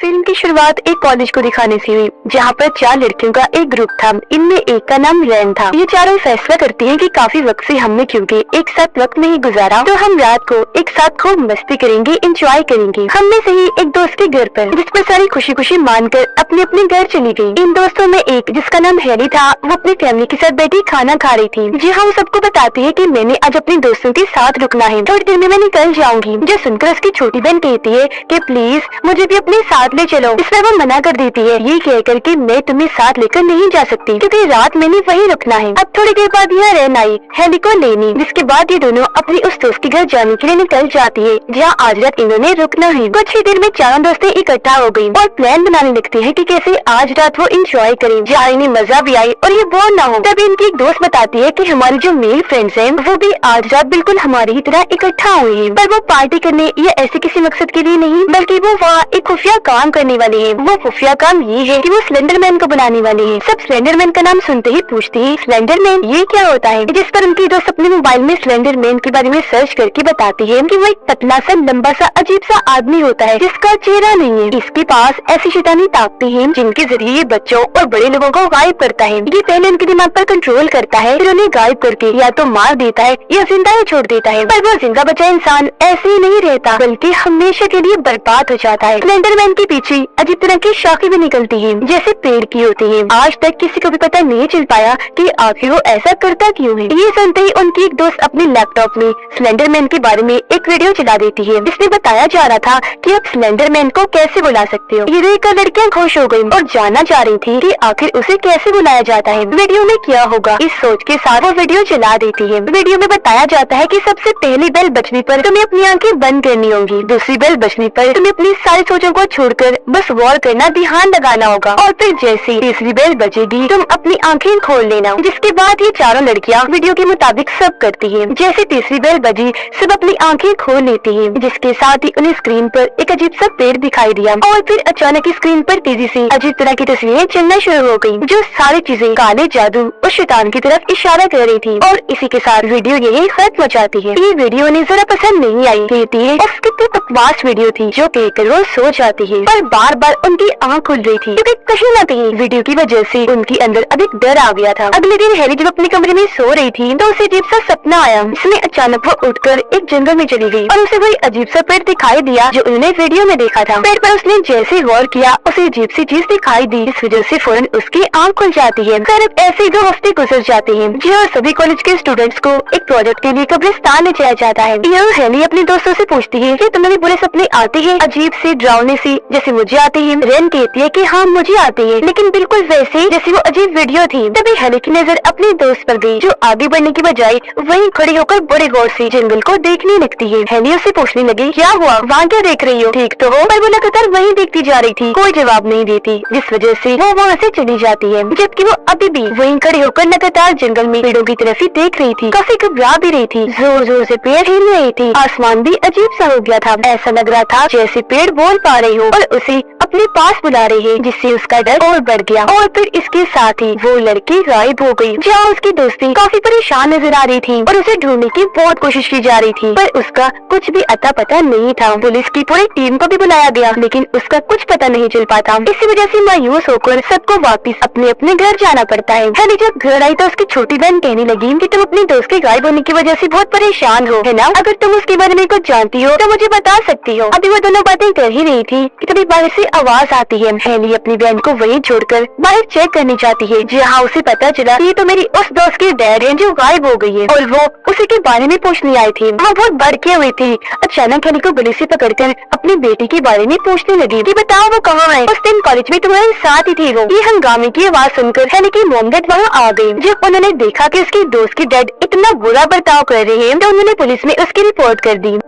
Film की शुरुआत एक कॉलेज को दिखाने से हुई, जहाँ पर 4 लड़कियों का एक ग्रुप था। इनमें एक का नाम रैन था। ये चारों फैसला करती हैं कि काफी वक्त से हमने क्योंकि एक साथ वक्त नहीं गुजारा, तो हम रात को एक साथ खूब मस्ती करेंगे, एंजॉय करेंगे। हमने से ही एक दोस्त के घर पर, जिस पर सारी खुशी खुशी मानकर अपने अपने घर चली गयी। इन दोस्तों में एक, जिसका नाम हेली था, वो अपनी फैमिली के साथ बैठी खाना खा रही थी। जी हाँ, वो सबको बताती है कि मैंने आज अपने दोस्तों के साथ रुकना है, थोड़ी देर में मैं निकल जाऊंगी। जो सुनकर उसकी छोटी बहन कहती है कि प्लीज मुझे भी अपने साथ ले चलो। इस पर वो मना कर देती है, ये कहकर कि मैं तुम्हें साथ लेकर नहीं जा सकती, क्योंकि रात मैंने वहीं रुकना है। अब थोड़ी देर बाद यह रैन आई हेली को लेनी, जिसके बाद ये दोनों अपनी उस दोस्त के घर जाने के लिए निकल जाती है, जहाँ आज रात इन्होंने रुकना है। कुछ ही देर में चारों दोस्तें इकट्ठा हो गयी और प्लान बनाने लगती है कि कैसे आज रात वो इंजॉय करें, जहाँ इन्हें मजा भी आए और ये बोर ना हो। तभी इनकी एक दोस्त बताती है कि हमारी जो मेल फ्रेंड्स हैं वो भी आज रात बिल्कुल हमारी ही तरह इकट्ठा हुए हैं, पर वो पार्टी करने या ऐसे किसी मकसद के लिए नहीं, बल्कि वो वहाँ एक खुफिया काम करने वाले हैं। वो खुफिया काम ये है कि वो स्लेंडरमैन को बनाने वाले हैं। सब स्लेंडरमैन का नाम सुनते ही पूछते हैं स्लेंडरमैन ये क्या होता है, जिस पर उनकी दोस्त अपने मोबाइल में स्लेंडरमैन के बारे में सर्च करके बताती है कि वो एक पतला सा लंबा सा अजीब सा आदमी होता है, जिसका चेहरा नहीं है। इसके पास ऐसी शैतानी ताकतें हैं जिनके जरिए ये बच्चों और बड़े लोगों को गायब करता है। ये पहले उनके दिमाग पर कंट्रोल करता है, फिर उन्हें गायब करके या तो मार देता है या जिंदा ही छोड़ देता है। पर वो जिंदा बचा इंसान ऐसे ही नहीं रहता, बल्कि हमेशा के लिए बर्बाद हो जाता है। स्लेंडरमैन के पीछे अजीब तरह की शाखें भी निकलती हैं, जैसे पेड़ की होती हैं। आज तक किसी को भी पता नहीं चल पाया कि आखिर वो ऐसा करता क्यों है। ये सुनते ही उनकी एक दोस्त अपने लैपटॉप में स्लेंडरमैन के बारे में एक वीडियो चला देती है, जिसमें बताया जा रहा था कि आप स्लेंडरमैन को कैसे बुला सकते हो। ये देखकर लड़कियां खुश हो गयी और जानना चाह रही थी कि आखिर उसे कैसे बुलाया जाता है, वीडियो में क्या होगा। इस सोच के साथ वो वीडियो चला देती है। वीडियो में बताया जाता है कि सबसे पहली बेल बजने पर तुम्हें अपनी आंखें बंद करनी होगी, दूसरी बेल बजने पर तुम्हें अपनी सारी सोचों को छोड़कर बस वॉर करना, ध्यान लगाना होगा, और फिर जैसे तीसरी बेल बजेगी तुम अपनी आंखें खोल लेना। जिसके बाद ये चारों लड़कियां वीडियो के मुताबिक सब करती हैं। जैसे तीसरी बेल बजी सब अपनी आंखें खोल लेती हैं, जिसके साथ ही उन्हें स्क्रीन पर एक अजीब सा पेड़ दिखाई दिया और फिर अचानक स्क्रीन पर तेजी से अजीब तरह की तस्वीरें चलना शुरू हो गयी, जो सारी चीजें काले जादू और शैतान की तरफ इशारा कर रही थी। और इसी के साथ वीडियो यही खत्म हो जाती है। ये वीडियो उन्हें जरा पसंद नहीं आई, कहती है कितनी बकवास वीडियो थी, जो कहकर वो सो जाती है। पर बार बार उनकी आँख खुल रही थी, क्योंकि कहीं न कहीं वीडियो की वजह से उनके अंदर अधिक डर आ गया था। अगले दिन हेली जब अपने कमरे में सो रही थी तो उसे अजीब सा सपना आया, जिसमें अचानक वो उठकर एक जंगल में चली गई और उसे वही अजीब सा पेड़ दिखाई दिया जो उन्होंने वीडियो में देखा था। पेड़ पर उसने जैसे गौर किया उसे अजीब सी चीज दिखाई दी, इस वजह से फौरन उसकी आँख खुल जाती है। फिर ऐसे ही 2 हफ्ते गुजर जाते हैं, जो सभी कॉलेज के स्टूडेंट्स को एक प्रोजेक्ट के लिए कब्रिस्तान ले जाया जाता है। यह हेली अपने दोस्तों से पूछती है कि तुम्हें बुरे सपने आते हैं, अजीब से डरावने से, जैसे मुझे आते हैं। रेन कहती है कि हाँ मुझे आते हैं, लेकिन बिल्कुल वैसे जैसे वो अजीब वीडियो थी। तभी हेली की नजर अपने दोस्त पर गई, जो आगे बढ़ने की बजाय वहीं खड़ी होकर बड़े गौर से जंगल को देखने लगती है। हेली उससे पूछने लगी क्या हुआ, वहाँ क्या देख रही हो, ठीक तो हो? पर वो लगातार वहीं देखती जा रही थी, कोई जवाब नहीं देती, जिस वजह से वो वहाँ से चली जाती है। जबकि वो अभी भी वहीं खड़ी होकर लगातार जंगल में पेड़ों की तरफ ही देख रही थी, काफी घबरा भी रही थी। जोर जोर से पेड़ हिल रहे थे, आसमान भी अजीब सा हो गया था। ऐसा लग रहा था जैसे पेड़ बोल पा रहे हो और उसे अपने पास बुला रहे हैं, जिससे उसका डर और बढ़ गया। और फिर इसके साथ ही वो लड़की गायब हो गई, जहाँ उसकी दोस्ती काफी परेशान नजर आ रही थी और उसे ढूंढने की बहुत कोशिश की जा रही थी, पर उसका कुछ भी अता पता नहीं था। पुलिस की पूरी टीम को भी बुलाया गया, लेकिन उसका कुछ पता नहीं चल पाता। इसी वजह से मायूस होकर सबको वापस अपने अपने घर जाना पड़ता है। हेली जब घर आई तो उसकी छोटी बहन कहने लगी कि तुम अपने दोस्त के गायब होने की वजह से बहुत परेशान हो, है ना? अगर तुम उसके बारे में कुछ जानती हो तो मुझे बता सकती हो। अभी वो दोनों बातें कर ही रही थी कि तभी बाहर से आवाज आती है। हेली अपनी बहन को वहीं छोड़कर बाहर चेक करने जाती है, जहाँ उसे पता चला ये तो मेरी उस दोस्त की डैड है जो गायब हो गई है, और वो उसी के बारे में पूछने आई थी। वो बहुत भड़के हुए थे। अचानक हेली को गले से पकड़कर अपनी बेटी के बारे में पूछने लगी कि बताओ वो कहाँ है, उस दिन कॉलेज में तुम्हारे साथ ही थी वो। ये हंगामे की आवाज सुनकर हेली की मॉम डैड वहाँ आ गयी। जब उन्होंने देखा कि उसकी दोस्त की डैड इतना बुरा बर्ताव कर रहे हैं, तो उन्होंने पुलिस में उसकी रिपोर्ट कर दी।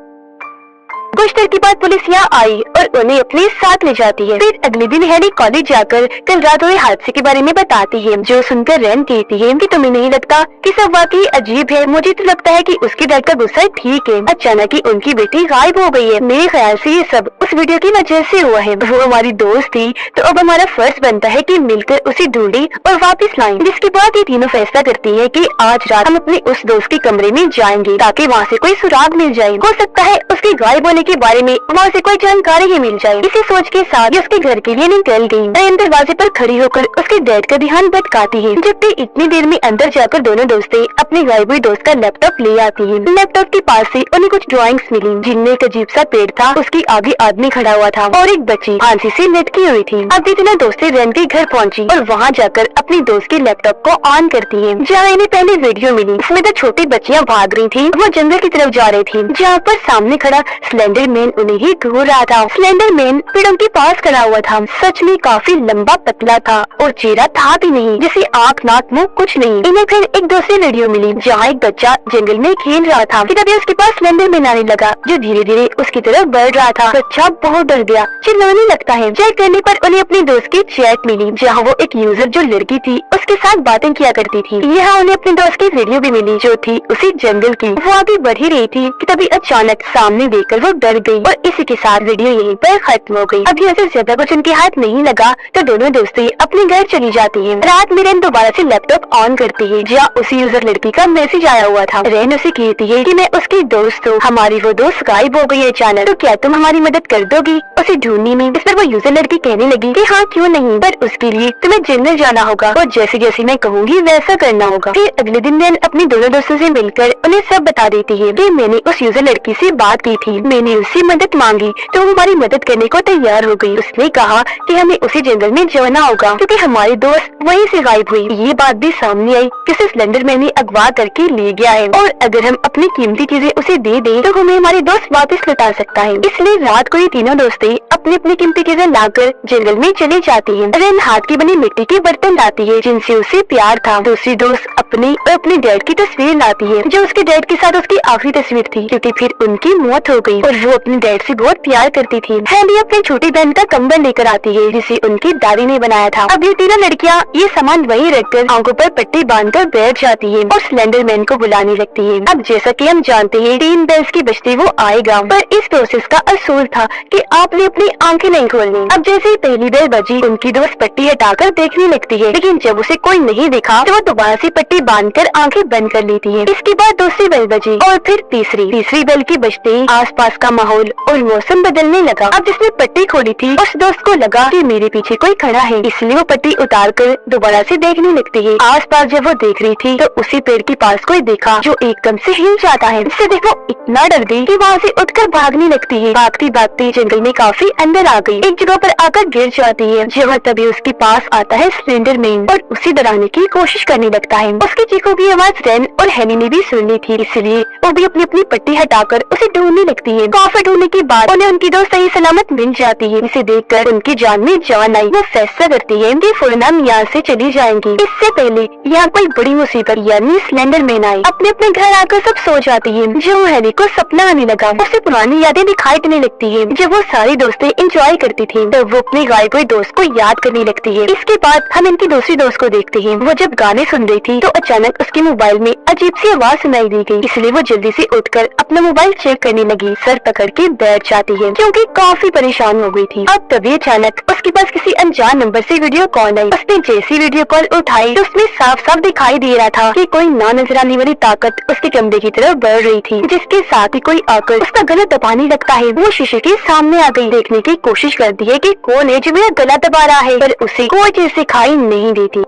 कुछ देर के बाद पुलिस यहाँ आई और उन्हें अपने साथ ले जाती है। फिर अगले दिन हेली कॉलेज जाकर कल रात हुए हादसे के बारे में बताती है, जो सुनकर रैन कहती है कि तुम्हें नहीं लगता कि सब वाकई अजीब है? मुझे तो लगता है कि उसकी डैड का गुस्सा ठीक है, अचानक ही उनकी बेटी गायब हो गई है। मेरे ख्याल से ये सब उस वीडियो की वजह से हुआ है। वो हमारी दोस्त थी, तो अब हमारा फर्ज बनता है कि मिलकर उसे ढूंढे और वापस लाएं। जिसके बाद ये तीनों फैसला करती है कि आज रात हम अपने उस दोस्त के कमरे में जाएंगे, ताकि वहाँ से कोई सुराग मिल जाए। हो सकता है उसके गायब होने के बारे में वहाँ से कोई जानकारी ही मिल जाए। इसी सोच के साथ ये उसके घर के लिए निकल गई। रेन दरवाजे पर खड़ी होकर उसके डैड का ध्यान भटकाती है, जबकि इतनी देर में अंदर जाकर दोनों दोस्तें अपने गायब हुई दोस्त का लैपटॉप ले आती है। लैपटॉप के पास से उन्हें कुछ ड्राइंग्स मिली, जिनमें एक अजीब सा पेड़ था, उसके आगे आदमी खड़ा हुआ था और एक बच्ची फांसी से लटकी हुई थी। अब दोनों दोस्तें रेन के घर पहुंची और वहाँ जाकर अपनी दोस्त के लैपटॉप को ऑन करती है, जहाँ इन्हें पहले वीडियो मिली। इसमें तो छोटी बच्चियाँ भाग रही थी, वो जंगल की तरफ जा रही थी, जहाँ पर सामने खड़ा स्लेंडर मैन उन्हें ही घूर रहा था। स्लेंडर मैन पेड़ों के पास खड़ा हुआ था, सच में काफी लंबा पतला था और चेहरा था भी नहीं, जैसे आँख नाक मुंह कुछ नहीं। इन्हें फिर एक दूसरी वीडियो मिली, जहाँ एक बच्चा जंगल में खेल रहा था। तभी उसके पास स्लेंडर मैन आने लगा, जो धीरे धीरे उसकी तरफ बढ़ रहा था। बच्चा बहुत डर गया, चिल्लाने लगता है। चेक करने पर उन्हें अपनी दोस्त की चैट मिली, जहाँ वो एक यूजर जो लड़की थी उसके साथ बातें किया करती थी। यहाँ उन्हें अपनी दोस्त की वीडियो भी मिली, जो थी उसी जंगल की। वो आगे बढ़ ही रही थी कि तभी अचानक सामने देखकर वो डर गई और इसी के साथ वीडियो यहीं पर खत्म हो गई। अब यहाँ से ज्यादा कुछ उनके हाथ नहीं लगा तो दोनों दोस्तें अपने घर चली जाती है। रात में रेन दोबारा से लैपटॉप ऑन करती है, जहाँ उसी यूजर लड़की का मैसेज आया हुआ था। रेन उसे कहती है कि मैं उसकी दोस्त हूँ, हमारी वो दोस्त गायब हो गई है अचानक, तो क्या तुम हमारी मदद कर दोगी उसे ढूंढने में। इस पर वो यूजर लड़की कहने लगी कि हाँ क्यों नहीं, पर उसके लिए तुम्हें जंगल जाना होगा और जैसे जैसे मैं कहूँगी वैसा करना होगा। फिर अगले दिन रेन अपनी दोनों दोस्तों से मिलकर उन्हें सब बता देती है कि मैंने उस यूजर लड़की से बात की थी, मैंने उससे मदद मांगी तो वो हमारी मदद करने को तैयार हो गई। उसने कहा कि हमें उसी जंगल में जाना होगा क्योंकि हमारी दोस्त वहीं से गायब हुई। ये बात भी सामने आई कि उसे स्लेंडर मैन ने अगवा करके ले गया है और अगर हम अपनी कीमती चीजें उसे दे दें तो हमें हमारी दोस्त वापस लौटा सकता है। इसलिए रात को ये तीनों दोस्तें अपनी अपनी कीमती चीजें लाकर जंगल में चली जाती है। रेन हाथ की बनी मिट्टी के बर्तन लाती है जिनसे उसे प्यार था। दूसरी दोस्त अपनी और अपने डैड की तस्वीर लाती है, जो उसके डैड के साथ उसकी आखिरी तस्वीर थी, क्योंकि फिर उनकी मौत हो गई और वो अपने डैड से बहुत प्यार करती थी। हैली अपनी छोटी बहन का कंबल लेकर आती है, जिसे उनकी दादी ने बनाया था। अब ये तीनों लड़कियाँ ये सामान वहीं रखकर आंखों पर पट्टी बांधकर बैठ जाती है और स्लेंडर मैन को बुलाने लगती है। अब जैसा कि हम जानते हैं 3 बेल्स की बजते वो आएगा, पर इस प्रोसेस का असूल था कि आपने अपनी आंखें नहीं खोलनी। अब जैसे ही पहली बेल बजी उनकी दोस्त पट्टी हटाकर देखने लगती है, लेकिन जब उसे कोई नहीं दिखा तो वो दोबारा से पट्टी बांधकर आंखें बंद कर लेती है। इसके बाद दूसरी बेल बजी और फिर तीसरी बेल की बजते ही आसपास का माहौल और मौसम बदलने लगा। अब जिसने पट्टी खोली थी उस दोस्त को लगा कि मेरे पीछे कोई खड़ा है, इसलिए वो पट्टी उतार कर दोबारा से देखने लगती है। आसपास जब वो देख रही थी तो उसी पेड़ के पास कोई देखा जो एकदम से हिल जाता है, जिससे देखो इतना डर गई कि वहाँ से उठकर भागने लगती है। भागती भागती जंगल में काफी अंदर आ गई, एक जगह पर आकर गिर जाती है, जब तभी उसके पास आता है स्लेंडर मैन और उसे डराने की कोशिश करने लगता है। उसकी चीखों की आवाज रेन और हैनी ने भी सुन ली थी, इसलिए वो भी अपनी अपनी पट्टी हटाकर उसे ढूंढने लगती है। काफी ढूंढने के बाद उन्हें उनकी दोस्त सही सलामत मिल जाती है। इसे देखकर उनकी जान में जान आई। वो फैसला करती है कि फौरन हम यहाँ से चली जाएंगी, इससे पहले यहाँ कोई बड़ी मुसीबत यानी स्लेंडर मैन आए। अपने अपने घर आकर सब सो जाती है। जो हैरी को सपना आने लगा, उसे पुरानी यादें दिखाई देने लगती है। जब वो सारी दोस्तें एंजॉय करती थी तब वो अपने गायब हुए दोस्त को याद करने लगती है। इसके बाद हम इनकी दूसरी दोस्त को देखते हैं। वो जब गाने सुन रही थी तो अचानक उसके मोबाइल में अजीब सी आवाज सुनाई दी गई, इसलिए वो जल्दी से उठकर अपना मोबाइल चेक करने लगी। सर पकड़ के बैठ जाती है क्योंकि काफी परेशान हो गई थी। अब तभी अचानक उसके पास किसी अनजान नंबर से वीडियो कॉल आई। उसने जैसी वीडियो कॉल उठाई तो उसमें साफ साफ दिखाई दे रहा था कि कोई ना नजर आने वाली ताकत उसके कमरे की तरफ बढ़ रही थी, जिसके साथ ही कोई आकर उसका गला दबाने लगता है। वो शीशे के सामने आ गई, देखने की कोशिश करती है कि कौन है जो मेरा गला दबा रहा है, पर उसे कोई चीज दिखाई नहीं देती।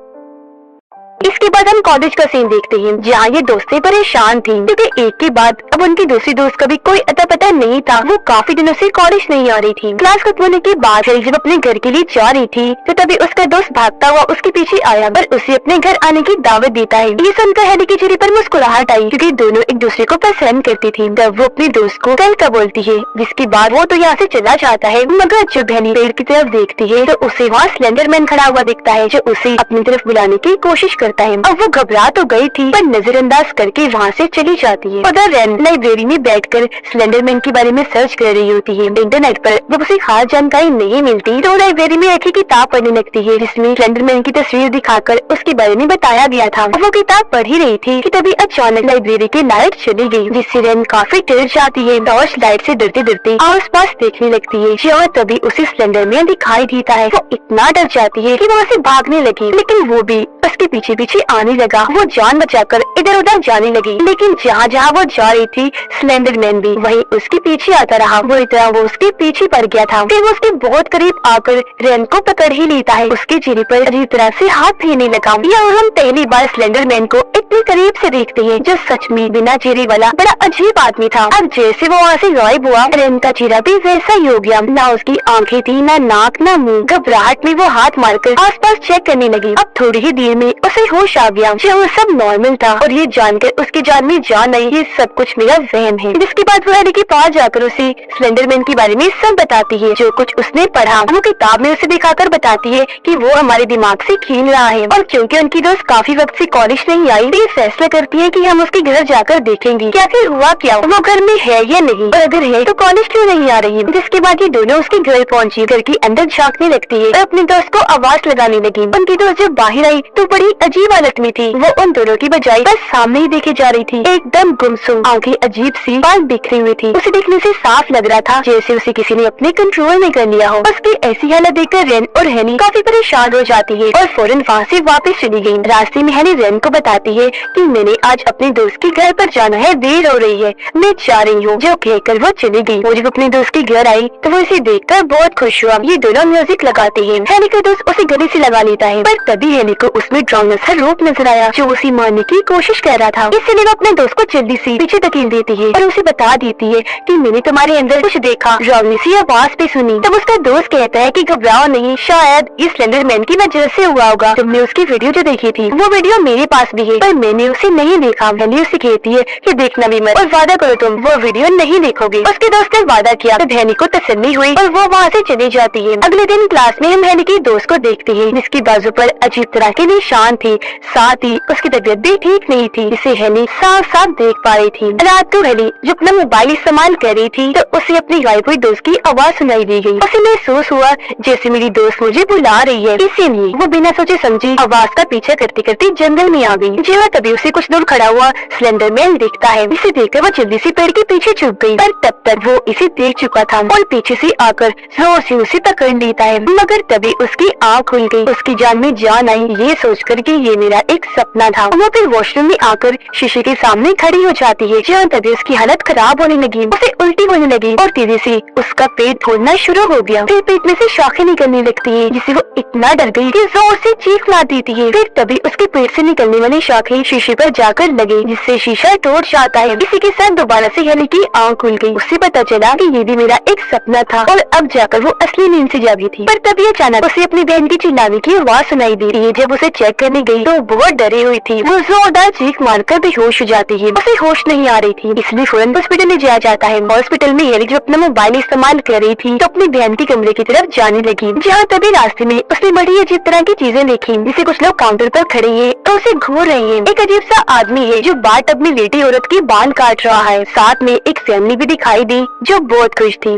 इसके बाद हम कॉलेज का सीन देखते हैं, जहाँ ये दोस्तें परेशान थी क्योंकि एक के बाद अब उनकी दूसरी दोस्त का भी कोई अता पता नहीं था। वो काफी दिनों से कॉलेज नहीं आ रही थी। क्लास खत्म होने के बाद हैरी जब अपने घर के लिए जा रही थी तो तभी उसका दोस्त भागता हुआ उसके पीछे आया और उसे अपने घर आने की दावत देता है। ये सुनकर हैरी के चेहरे पर मुस्कुराहट आई क्योंकि दोनों एक दूसरे को पसंद करती थी। तब वो अपने दोस्त को कल का बोलती है, जिसके बाद वो तो यहाँ से चला जाता है। मगर जब हैरी पेड़ की तरफ देखती है तो उसे वहाँ स्लेंडर मैन खड़ा हुआ दिखता है, जो उसे अपनी तरफ बुलाने की कोशिश करता है। अब वो घबरा तो गई थी पर नजरअंदाज करके वहाँ से चली जाती है। उधर रेन लाइब्रेरी में बैठकर स्लेंडर मैन के बारे में सर्च कर रही होती है। इंटरनेट पर जब उसे खास जानकारी नहीं मिलती तो लाइब्रेरी में एक किताब पढ़ने लगती है, जिसमें स्लेंडर मैन की तस्वीर दिखाकर उसके बारे में बताया गया था। वो किताब पढ़ ही रही थी कि तभी अचानक लाइब्रेरी की लाइट चली गई, जिससे रेन काफी डर जाती है। टॉर्च लाइट से डरते डरते आस पास देखने लगती है और तभी उसे स्लेंडर मैन दिखाई देता है। वो इतना डर जाती है कि वहाँ से भागने लगी, लेकिन वो भी उसके पीछे पीछे आने लगा। वो जान बचाकर इधर उधर जाने लगी, लेकिन जहाँ जहाँ वो जा रही थी स्लेंडरमैन भी वही उसके पीछे आता रहा। वो इतना वो उसके पीछे पड़ गया था। फिर वो उसके बहुत करीब आकर रेन को पकड़ ही लेता है। उसके चेहरे पर अजीब तरह से हाथ फेरने लगा। यह हम पहली बार स्लेंडरमैन को इतने करीब से देखते हैं, जो सच में बिना चेहरे वाला बड़ा अजीब आदमी था। अब जैसे वो वहाँ से गायब हुआ, रेन का चेहरा भी वैसा ही हो गया। ना उसकी आंखें थी, ना नाक, ना मुंह। घबराहट में वो हाथ मारकर आसपास चेक करने लगी। अब थोड़ी ही देर में उसे होश आ गया। जो वो सब नॉर्मल था और ये जानकर उसकी जान में जान आई, ये सब कुछ मेरा वहम है। जिसके बाद वो हेली के पास जाकर उसे स्लेंडरमैन के बारे में सब बताती है, जो कुछ उसने पढ़ा। वो किताब में उसे दिखाकर बताती है कि वो हमारे दिमाग से खेल रहा है, और क्योंकि उनकी दोस्त काफी वक्त से कॉलेज नहीं आई, तो ये फैसला करती है कि हम उसके घर जाकर देखेंगे कि आखिर हुआ क्या, वो घर में है या नहीं, और अगर है तो कॉलेज क्यों नहीं आ रही। जिसके बाद ये दोनों उसके घर पहुंची। घर के अंदर झांकने लगती है और अपने दोस्त को आवाज लगाने लगी। उनकी दोस्त जब बाहर आई तो बड़ी अजीब हालत में थी। वो उन दोनों की बजाय बस सामने ही देखे जा रही थी। एकदम गुमसुम, आंखें अजीब सी, बाल बिखरे हुए थी। उसे देखने से साफ लग रहा था जैसे उसे किसी ने अपने कंट्रोल में कर लिया हो। उसकी ऐसी हालत देखकर रेन और हेनी काफी परेशान हो जाती है और फौरन वहाँ से वापस चली गयी। रास्ते में हेनी रेन को बताती है कि मैंने आज अपने दोस्त के घर पर जाना है, देर हो रही है, मैं जा रही हूँ। जो कहकर वो चली गई। वो जब अपने दोस्त के घर आई तो वो इसे देखकर बहुत खुश हुआ। ये दोनों म्यूजिक लगाते हैं। हेनी का दोस्त उसे गले से लगा लेता है, पर तभी हेनी को उसमें ड्राउनर सा रूप नजर आया जो उसे मारने की कोशिश कर रहा था। इसलिए वो अपने दोस्त को जल्दी से पीछे धकेल देती है और उसे बता देती है कि मैंने तुम्हारे अंदर कुछ देखा, ड्राउनर सी आवाज पे सुनी। तब उसका दोस्त कहता है कि घबराओ नहीं, शायद इस स्लेंडरमैन की वजह से हुआ होगा। तुमने उसकी वीडियो जो देखी थी वो वीडियो मेरे पास भी है, पर मैंने उसे नहीं देखा। हेनी उसे कहती है कि देखना भी मत और वादा करो तुम वो वीडियो नहीं देखोगे। उसके दोस्त ने वादा किया। तब हेनी को तसल्ली हुई और वो वहाँ से चली जाती है। अगले दिन क्लास में हम हेनी की दोस्त को देखते हैं, जिसकी बाजू पर अजीब तरह के निशान थे। साथ ही उसकी तबीयत भी ठीक नहीं थी, जिसे हेनी साफ साफ देख पा रही थी। रात को हेनी जब अपना मोबाइल इस्तेमाल कर रही थी तो उसे अपनी गायब हुई दोस्त की आवाज सुनाई दी गई। उसे महसूस हुआ जैसे मेरी दोस्त मुझे बुला रही है, इसीलिए वो बिना सोचे समझे आवाज का पीछा करते करते जंगल में आ गई। जो तभी उसे कुछ दूर खड़ा हुआ स्लेंडरमैन दिखता है। इसे देखकर वो जल्दी से पेड़ के पीछे छुप गई, पर तब तक वो इसे देख चुका था और पीछे से आकर जोर से उसे पकड़ लेता है। मगर तभी उसकी आँख खुल गई। उसकी जान में जान आई, ये सोचकर कि ये मेरा एक सपना था। वो फिर वॉशरूम में आकर शीशे के सामने खड़ी हो जाती है। जहाँ तभी उसकी हालत खराब होने लगी, उसे उल्टी होने लगी और तेजी से उसका पेट फूलना शुरू हो गया। फिर पेट में से शाखें निकलने लगती है, जिससे वो इतना डर गई कि जोर से चीख मार देती है। फिर तभी उसके पेट से निकलने वाली शाखें शीशे पर जाकर लगे, जिससे शीशा टूट जाता है। इसी के साथ दोबारा से हेनी की आँख खुल गई। उससे पता चला कि ये भी मेरा एक सपना था और अब जाकर वो असली नींद से जागी थी। पर तभी अचानक उसे अपनी बहन की चिल्लाने की आवाज सुनाई दी रही है। जब उसे चेक करने गई तो बहुत डरी हुई थी। वो जोरदार चीख मारकर बेहोश हो जाती है। उसे होश नहीं आ रही थी, इसलिए फौरन हॉस्पिटल ले जाया जाता है। हॉस्पिटल में हेनी जब अपना मोबाइल इस्तेमाल कर रही थी तो अपनी बहन के कमरे की तरफ जाने लगी। जहाँ तभी रास्ते में उसने बड़ी अजीब तरह की चीजें देखी, जिसे कुछ लोग काउंटर पर खड़े हैं और उसे घूर रहे हैं। एक अजीब सा आदमी है जो बाथ टब में लेटी औरत के बाल काट रहा है। साथ में एक फैमिली भी दिखाई दी जो बहुत खुश थी।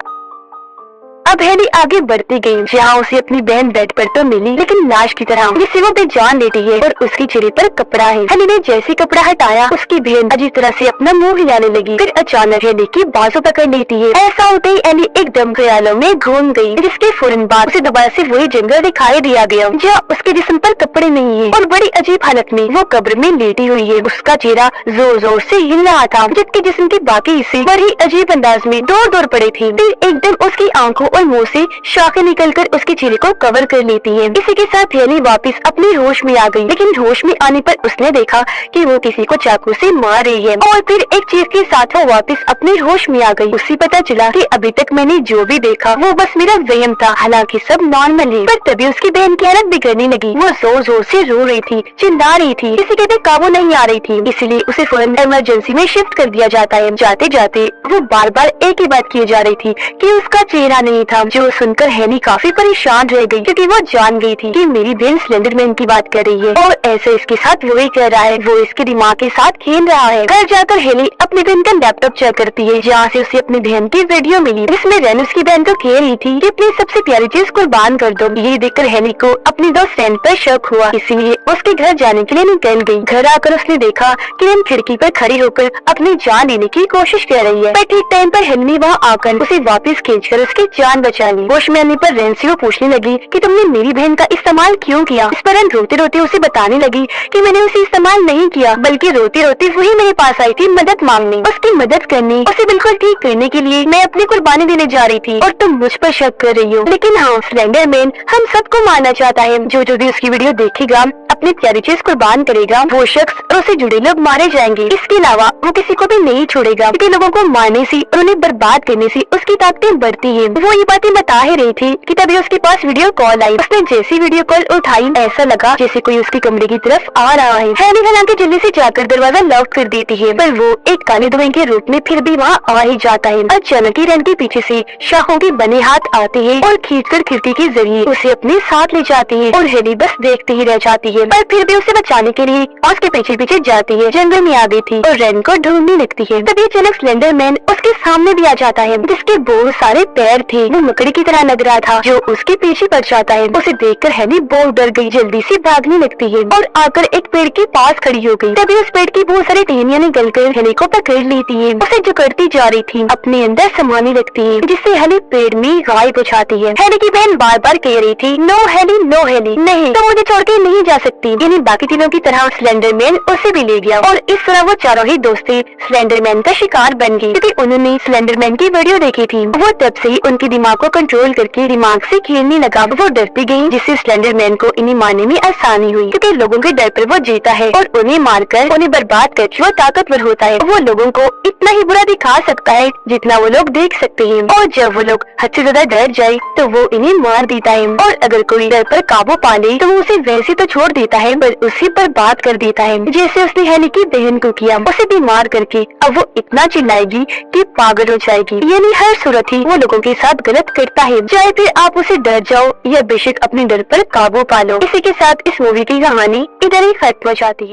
अब हेनी आगे बढ़ती गई, जहाँ उसे अपनी बहन बेड पर तो मिली, लेकिन लाश की तरह, जिससे वो बेजान लेटी है और उसके चेहरे पर कपड़ा है। हेनी ने जैसे कपड़ा हटाया, उसकी बहन अजीब तरह से अपना मुंह हिलाने लगी। फिर अचानक हेनी की बाजू पकड़ लेती है। ऐसा होते ही हेनी एकदम ख्यालों में घूम गई, जिसके फौरन बाद उसे दोबारा से वही जंगल दिखाई दिया गया, जहाँ उसके जिस्म पर कपड़े नहीं है और बड़ी अजीब हालत में वो कब्र में लेटी हुई है। उसका चेहरा जोर जोर से हिल रहा था, जबकि जिस्म के बाकी हिस्से बड़ी अजीब अंदाज में दौड़ दौड़ पड़े थे। फिर एकदम उसकी आंखों और मुंह से शाखें निकलकर उसके चेहरे को कवर कर लेती है। इसी के साथ हेनी वापस अपने होश में आ गई, लेकिन होश में आने पर उसने देखा कि वो किसी को चाकू से मार रही है और फिर एक चीख के साथ वो वापस अपने होश में आ गई। उसे पता चला कि अभी तक मैंने जो भी देखा वो बस मेरा वहम था, हालांकि सब नॉर्मल है। पर तभी उसकी बहन की हालत बिगड़ने लगी। वो जोर जोर से रो रही थी, चिल्ला रही थी, किसी के भी काबू नहीं आ रही थी, इसलिए उसे फौरन इमरजेंसी में शिफ्ट कर दिया जाता है। जाते जाते वो बार बार एक ही बात की जा रही थी कि उसका चेहरा नहीं था, जो सुनकर हेनी काफी परेशान रह गई, क्योंकि वो जान गई थी कि मेरी बहन स्लेंडरमैन की बात कर रही है और ऐसे इसके साथ वही कर रहा है, वो इसके दिमाग के साथ खेल रहा है। घर जाकर हेनी अपनी बहन का लैपटॉप चेक करती है, जहाँ से उसे अपनी बहन की वीडियो मिली, जिसमें रेन उसकी बहन को कह रही थी कि अपनी सबसे प्यारी चीज कुर्बान कर दो। ये देखकर हेनी को अपनी दोस्त रेन पर शक हुआ, इसीलिए उसके घर जाने के लिए निकल गई। घर आकर उसने देखा कि रेन खिड़की पर खड़ी होकर अपनी जान लेने की कोशिश कर रही है, पर ठीक टाइम पर हेनी वहाँ आकर उसे वापस खींचकर उसकी जान जान बचा ली। होश में आने पर रेन से वो पूछने लगी कि तुमने मेरी बहन का इस्तेमाल क्यों किया। इस पर रेन रोते रोते उसे बताने लगी कि मैंने उसे इस्तेमाल नहीं किया, बल्कि रोते रोते वही मेरे पास आई थी मदद मांगने। उसकी मदद करने, उसे बिल्कुल ठीक करने के लिए मैं अपनी कुर्बानी देने जा रही थी और तुम मुझ पर शक कर रही हो। लेकिन हाँ, स्लेंडरमैन हम सबको मारना चाहता है। जो जो भी उसकी वीडियो देखेगा अपनी प्यारी चीज कुर्बान करेगा, वो शख्स और उससे जुड़े लोग मारे जाएंगे। इसके अलावा वो किसी को भी नहीं छोड़ेगा, क्योंकि लोगों को मारने से और उन्हें बर्बाद करने से उसकी ताकतें बढ़ती है। वो ये बातें बता ही रही थी कि तभी उसके पास वीडियो कॉल आई। उसने जैसी वीडियो कॉल उठाई, ऐसा लगा जैसे कोई उसके कमरे की तरफ आ रहा है। हैनी हालांकि जल्दी से जाकर दरवाजा लॉक कर देती है, पर वो एक काले धुएं के रूप में फिर भी वहाँ आ ही जाता है। अचानक ही रेन के पीछे से शाहों के बने हाथ आते हैं और खींचकर खिड़की के जरिए उसे अपने साथ ले जाती है और हैनी बस देखती ही रह जाती है। पर फिर भी उसे बचाने के लिए उसके पीछे पीछे जाती है। जंगल में आ गई थी और रेन को ढूंढने लगती है। तभी अचानक स्लेंडरमैन उसके सामने भी आ जाता है, जिसके बहुत सारे पैर थे। वो मकड़ी की तरह लग रहा था जो उसके पीछे पड़ जाता है। उसे देखकर हैनी बहुत डर गई, जल्दी से भागने लगती है और आकर एक पेड़ के पास खड़ी हो गई। तभी उस पेड़ की बहुत सारी टहनियां निकलकर हैनी को पकड़ लेती है। उसे जकड़ती जा रही थी, अपने अंदर समाने लगती है, जिससे हैनी पेड़ में गायब हो जाती है। हैनी की बहन बार बार कह रही थी, नो हैनी, नो हैनी, नहीं तो मुझे छोड़ के नहीं जा सकती। यानी बाकी तीनों की तरह स्लेंडरमैन उसे भी ले गया और इस तरह वो चारों ही दोस्ती स्लेंडरमैन का शिकार बन गई, क्योंकि उन्होंने स्लेंडरमैन की वीडियो देखी थी। वो तब से ही उनके दिमाग को कंट्रोल करके दिमाग से खेलने लगा। वो डरती गई, जिससे स्लेंडरमैन को इन्हें मारने में आसानी हुई, क्योंकि लोगों के डर पर वो जीता है और उन्हें मारकर उन्हें बर्बाद करके वो ताकतवर होता है। वो लोगों को इतना ही बुरा दिखा सकता है जितना वो लोग देख सकते हैं, और जब वो लोग हद से ज्यादा डर जाए तो वो इन्हें मार देता है। और अगर कोई डर पर काबू पा ले तो वो उसे वैसे तो छोड़ देता है, पर उसे बर्बाद कर देता है, जैसे उसने हैनी की बहन को किया। उसे भी मार करके अब वो इतना चिल्लाएगी कि पागल हो जाएगी। यानी हर सूरत ही वो लोगों के साथ गलत करता है, चाहे फिर आप उसे डर जाओ या बेशक अपने डर पर काबू पा लो। इसी के साथ इस मूवी की कहानी इधर ही खत्म हो जाती है।